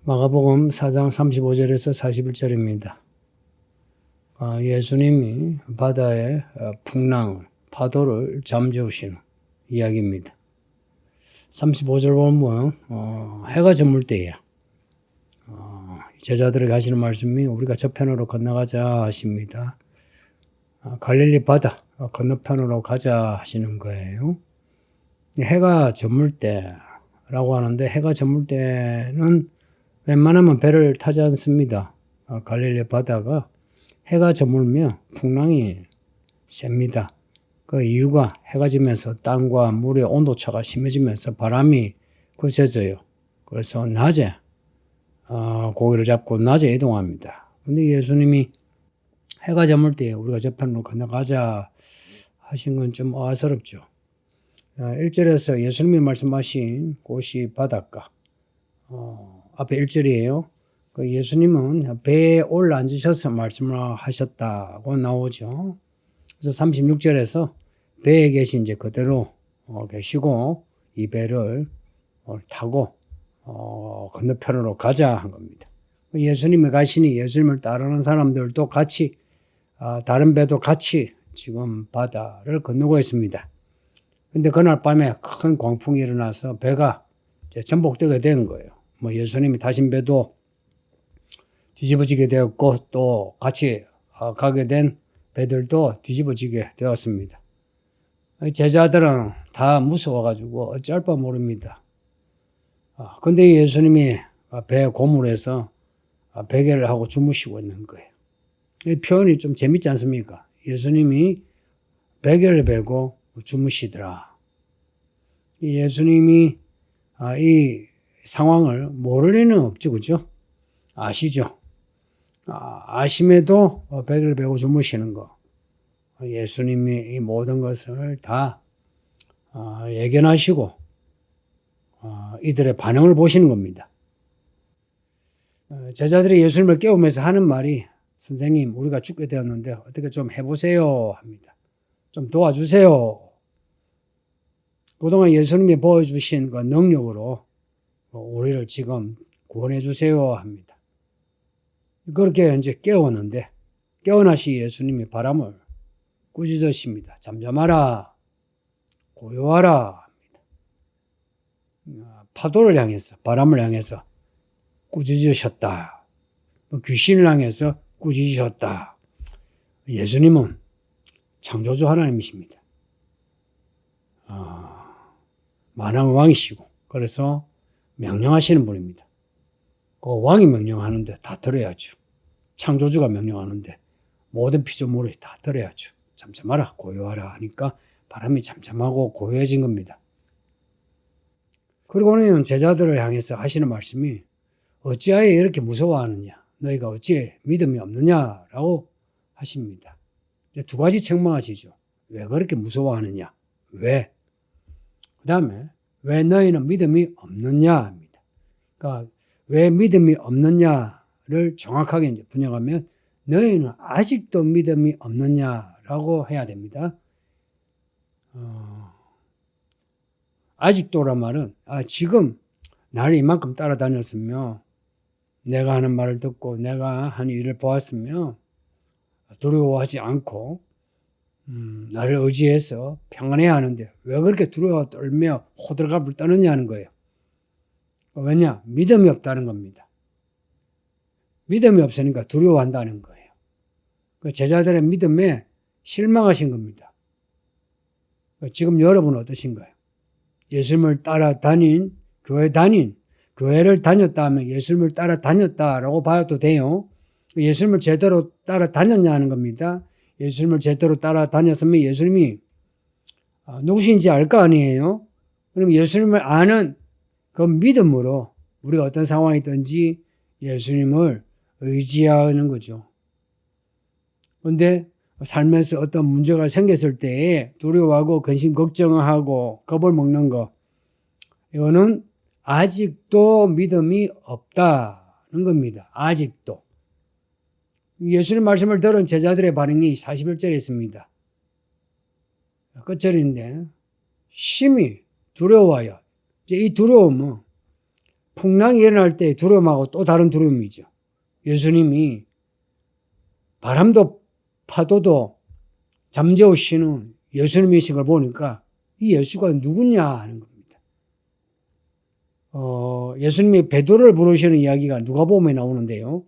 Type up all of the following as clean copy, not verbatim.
마가복음 4장 35절에서 41절입니다. 예수님이 바다의 풍랑을, 파도를 잠재우시는 이야기입니다. 35절 보면 해가 저물 때에 제자들에게 하시는 말씀이 우리가 저편으로 건너가자 하십니다. 갈릴리 바다 건너편으로 가자 하시는 거예요. 해가 저물 때라고 하는데 해가 저물 때는 웬만하면 배를 타지 않습니다. 갈릴리 바다가 해가 저물면 풍랑이 셉니다. 그 이유가 해가 지면서 땅과 물의 온도차가 심해지면서 바람이 거세져요. 그래서 낮에 고기를 잡고 낮에 이동합니다. 근데 예수님이 해가 저물 때 우리가 저편으로 건너가자 하신 건 좀 어아스럽죠. 1절에서 예수님이 말씀하신 곳이 바닷가. 앞에 1절이에요. 예수님은 배에 올라앉으셔서 말씀을 하셨다고 나오죠. 그래서 36절에서 배에 계신 이제 그대로 계시고 이 배를 타고 건너편으로 가자 한 겁니다. 예수님이 가시니 예수님을 따르는 사람들도 같이 다른 배도 같이 지금 바다를 건너고 있습니다. 근데 그날 밤에 큰 광풍이 일어나서 배가 이제 전복되게 된 거예요. 예수님이 타신 배도 뒤집어지게 되었고 또 같이 가게 된 배들도 뒤집어지게 되었습니다. 제자들은 다 무서워가지고 어쩔 바 모릅니다. 근데 예수님이 배 고물에서 베개를 하고 주무시고 있는 거예요. 이 표현이 좀 재밌지 않습니까? 예수님이 베개를 베고 주무시더라. 예수님이 이 상황을 모를 리는 없죠, 그죠? 아시죠? 아심에도 베개를 베고 주무시는 거. 예수님이 이 모든 것을 다 예견하시고 이들의 반응을 보시는 겁니다. 제자들이 예수님을 깨우면서 하는 말이 선생님, 우리가 죽게 되었는데 어떻게 좀 해보세요 합니다. 좀 도와주세요. 그동안 예수님이 보여주신 그 능력으로 우리를 지금 구원해 주세요 합니다. 그렇게 이제 깨우는데 깨어나시 예수님이 바람을 꾸짖으십니다. 잠잠하라, 고요하라 합니다. 파도를 향해서, 바람을 향해서 꾸짖으셨다. 귀신을 향해서 꾸짖으셨다. 예수님은 창조주 하나님이십니다. 만왕의 왕이시고 그래서 명령하시는 분입니다. 그 왕이 명령하는데 다 들어야죠. 창조주가 명령하는데 모든 피조물이 다 들어야죠. 잠잠하라, 고요하라 하니까 바람이 잠잠하고 고요해진 겁니다. 그리고는 제자들을 향해서 하시는 말씀이 어찌하여 이렇게 무서워하느냐, 너희가 어찌 믿음이 없느냐라고 하십니다. 두 가지 책망하시죠. 왜 그렇게 무서워하느냐, 왜? 그 다음에 왜 너희는 믿음이 없느냐 합니다. 그러니까 왜 믿음이 없느냐를 정확하게 이제 분역하면 너희는 아직도 믿음이 없느냐라고 해야 됩니다. 아직도란 말은 지금 나를 이만큼 따라다녔으며 내가 하는 말을 듣고 내가 하는 일을 보았으며 두려워하지 않고 나를 의지해서 평안해야 하는데 왜 그렇게 두려워 떨며 호들갑을 떠느냐는 거예요. 왜냐? 믿음이 없다는 겁니다. 믿음이 없으니까 두려워한다는 거예요. 제자들의 믿음에 실망하신 겁니다. 지금 여러분은 어떠신가요? 예수님을 따라다닌, 교회를 다녔다 하면 예수님을 따라다녔다라고 봐도 돼요. 예수님을 제대로 따라다녔냐 하는 겁니다. 예수님을 제대로 따라다녔으면 예수님이 누구신지 알 거 아니에요? 그럼 예수님을 아는 그 믿음으로 우리가 어떤 상황이든지 예수님을 의지하는 거죠. 그런데 삶에서 어떤 문제가 생겼을 때에 두려워하고 근심 걱정하고 겁을 먹는 거, 이거는 아직도 믿음이 없다는 겁니다. 아직도. 예수님 말씀을 들은 제자들의 반응이 41절에 있습니다. 끝절인데 심히 두려워요. 이제 이 두려움은 풍랑이 일어날 때 두려움하고 또 다른 두려움이죠. 예수님이 바람도 파도도 잠재우시는 예수님이신 걸 보니까 이 예수가 누구냐 하는 겁니다. 예수님이 베드로를 부르시는 이야기가 누가복음에 나오는데요.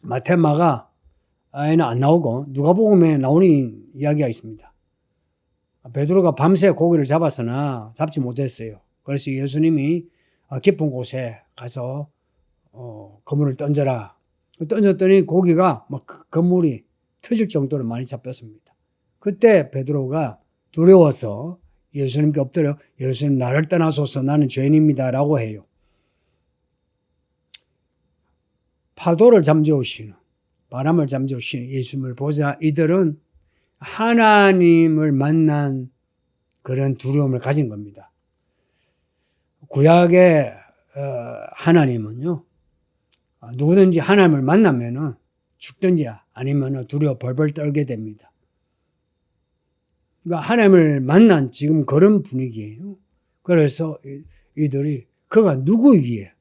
마태, 마가에는 안 나오고 누가복음에 나오는 이야기가 있습니다. 베드로가 밤새 고기를 잡았으나 잡지 못했어요. 그래서 예수님이 깊은 곳에 가서 그물을 던져라. 던졌더니 고기가 막 그물이 터질 정도로 많이 잡혔습니다. 그때 베드로가 두려워서 예수님께 엎드려 예수님 나를 떠나소서 나는 죄인입니다 라고 해요. 파도를 잠재우시는 바람을 잠재우시는 예수님을 보자 이들은 하나님을 만난 그런 두려움을 가진 겁니다. 구약의 하나님은요, 누구든지 하나님을 만나면은 죽든지 아니면 두려워 벌벌 떨게 됩니다. 그러니까 하나님을 만난 지금 그런 분위기예요. 그래서 이들이 그가 누구이기에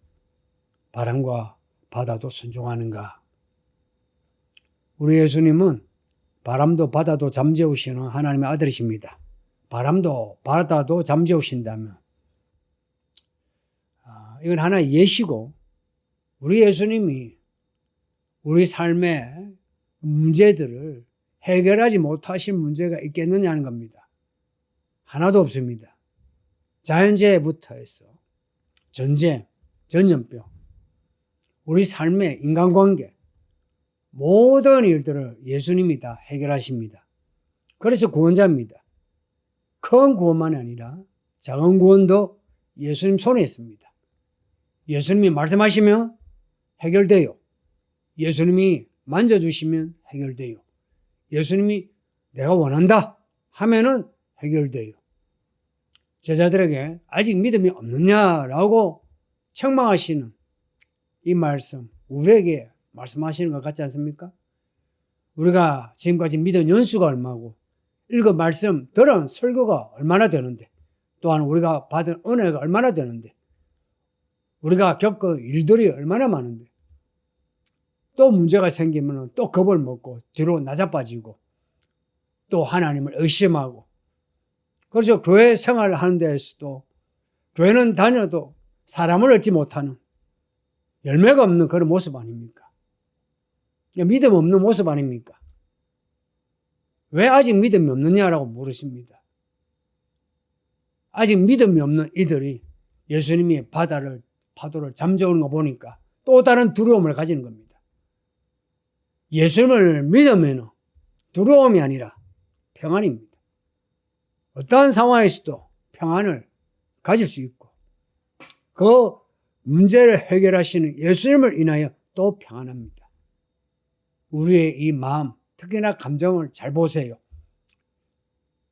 바람과 바다도 순종하는가? 우리 예수님은 바람도 바다도 잠재우시는 하나님의 아들이십니다. 바람도 바다도 잠재우신다면 이건 하나의 예시고 우리 예수님이 우리 삶의 문제들을 해결하지 못하신 문제가 있겠느냐 하는 겁니다. 하나도 없습니다. 자연재해부터 해서 전쟁, 전염병, 우리 삶의 인간관계 모든 일들을 예수님이 다 해결하십니다. 그래서 구원자입니다. 큰 구원만이 아니라 작은 구원도 예수님 손에 있습니다. 예수님이 말씀하시면 해결돼요. 예수님이 만져주시면 해결돼요. 예수님이 내가 원한다 하면은 해결돼요. 제자들에게 아직 믿음이 없느냐라고 책망하시는 이 말씀, 우리에게 말씀하시는 것 같지 않습니까? 우리가 지금까지 믿은 연수가 얼마고 읽은 말씀, 들은 설교가 얼마나 되는데 또한 우리가 받은 은혜가 얼마나 되는데 우리가 겪은 일들이 얼마나 많은데 또 문제가 생기면 또 겁을 먹고 뒤로 낮아빠지고 또 하나님을 의심하고 그래서 교회 생활을 하는 데에서도 교회는 다녀도 사람을 얻지 못하는 열매가 없는 그런 모습 아닙니까? 믿음 없는 모습 아닙니까? 왜 아직 믿음이 없느냐라고 물으십니다. 아직 믿음이 없는 이들이 예수님이 파도를 잠재우는 거 보니까 또 다른 두려움을 가지는 겁니다. 예수님을 믿으면 두려움이 아니라 평안입니다. 어떠한 상황에서도 평안을 가질 수 있고 그 문제를 해결하시는 예수님을 인하여 또 평안합니다. 우리의 이 마음, 특히나 감정을 잘 보세요.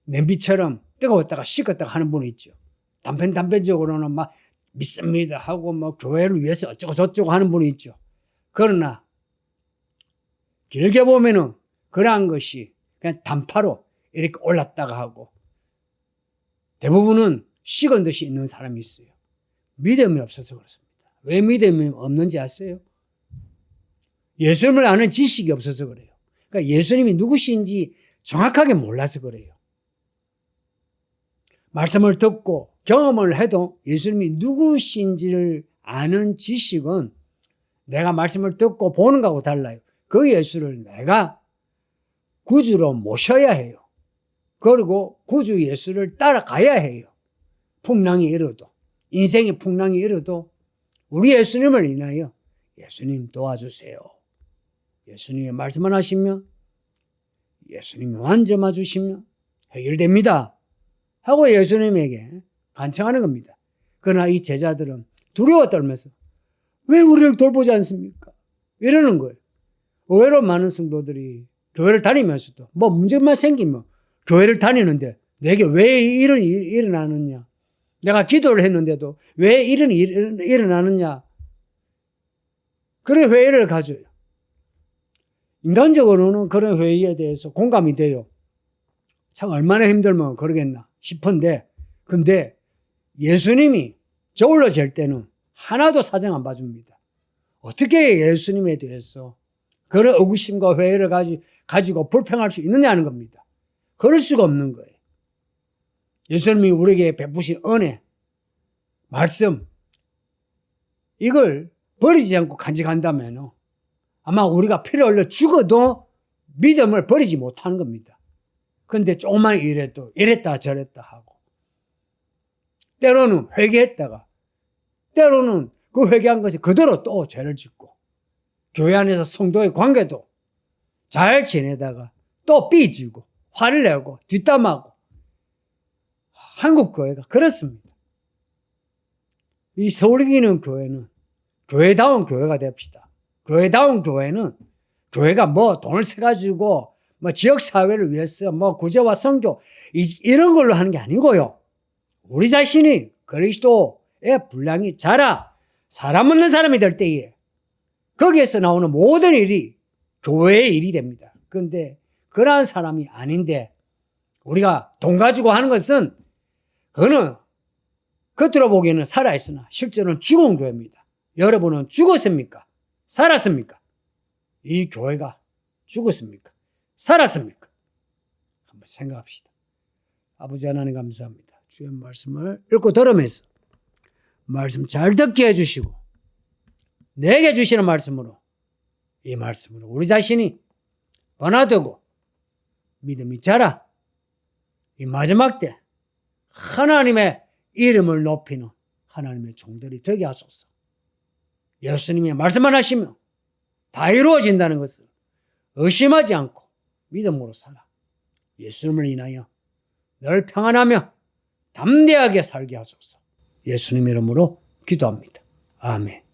냄비처럼 뜨거웠다가 식었다가 하는 분이 있죠. 단편적으로는 막 믿습니다 하고 뭐 교회를 위해서 어쩌고 저쩌고 하는 분이 있죠. 그러나 길게 보면은 그러한 것이 그냥 단파로 이렇게 올랐다가 하고 대부분은 식은 듯이 있는 사람이 있어요. 믿음이 없어서 그렇습니다. 왜 믿음이 없는지 아세요? 예수님을 아는 지식이 없어서 그래요. 그러니까 예수님이 누구신지 정확하게 몰라서 그래요. 말씀을 듣고 경험을 해도 예수님이 누구신지를 아는 지식은 내가 말씀을 듣고 보는 거하고 달라요. 그 예수를 내가 구주로 모셔야 해요. 그리고 구주 예수를 따라가야 해요. 풍랑이 일어도 인생의 풍랑이 일어도 우리 예수님을 인하여 예수님 도와주세요. 예수님의 말씀을 하시면 예수님이 만져봐 주시면 해결됩니다. 하고 예수님에게 간청하는 겁니다. 그러나 이 제자들은 두려워 떨면서 왜 우리를 돌보지 않습니까? 이러는 거예요. 의외로 많은 성도들이 교회를 다니면서도 뭐 문제만 생기면 교회를 다니는데 내게 왜 이런 일이 일어나느냐? 내가 기도를 했는데도 왜 이런 일이 일어나느냐? 그런 회의를 가져요. 인간적으로는 그런 회의에 대해서 공감이 돼요. 참 얼마나 힘들면 그러겠나 싶은데 근데 예수님이 저울로 잴 때는 하나도 사정 안 봐줍니다. 어떻게 예수님에 대해서 그런 의구심과 회의를 가지고 불평할 수 있느냐는 겁니다. 그럴 수가 없는 거예요. 예수님이 우리에게 베푸신 은혜, 말씀, 이걸 버리지 않고 간직한다면 아마 우리가 피를 흘려 죽어도 믿음을 버리지 못하는 겁니다. 그런데 조금만 이래도 이랬다 저랬다 하고, 때로는 회개했다가 때로는 그 회개한 것이 그대로 또 죄를 짓고, 교회 안에서 성도의 관계도 잘 지내다가 또 삐지고 화를 내고 뒷담하고, 한국 교회가 그렇습니다. 이 서울이기는 교회는 교회다운 교회가 됩시다. 교회다운 교회는 교회가 뭐 돈을 써가지고 뭐 지역사회를 위해서 뭐 구제와 선교 이런 걸로 하는 게 아니고요. 우리 자신이 그리스도의 분량이 자라 사람 없는 사람이 될 때에 거기에서 나오는 모든 일이 교회의 일이 됩니다. 그런데 그러한 사람이 아닌데 우리가 돈 가지고 하는 것은 그거는 겉으로 보기에는 살아있으나 실제로는 죽은 교회입니다. 여러분은 죽었습니까? 살았습니까? 이 교회가 죽었습니까? 살았습니까? 한번 생각합시다. 아버지 하나님 감사합니다. 주의 말씀을 읽고 들으면서 말씀 잘 듣게 해주시고 내게 주시는 말씀으로, 이 말씀으로 우리 자신이 변화되고 믿음이 자라 이 마지막 때 하나님의 이름을 높이는 하나님의 종들이 되게 하소서. 예수님의 말씀만 하시면 다 이루어진다는 것을 의심하지 않고 믿음으로 살아 예수님을 인하여 늘 평안하며 담대하게 살게 하소서. 예수님 이름으로 기도합니다. 아멘.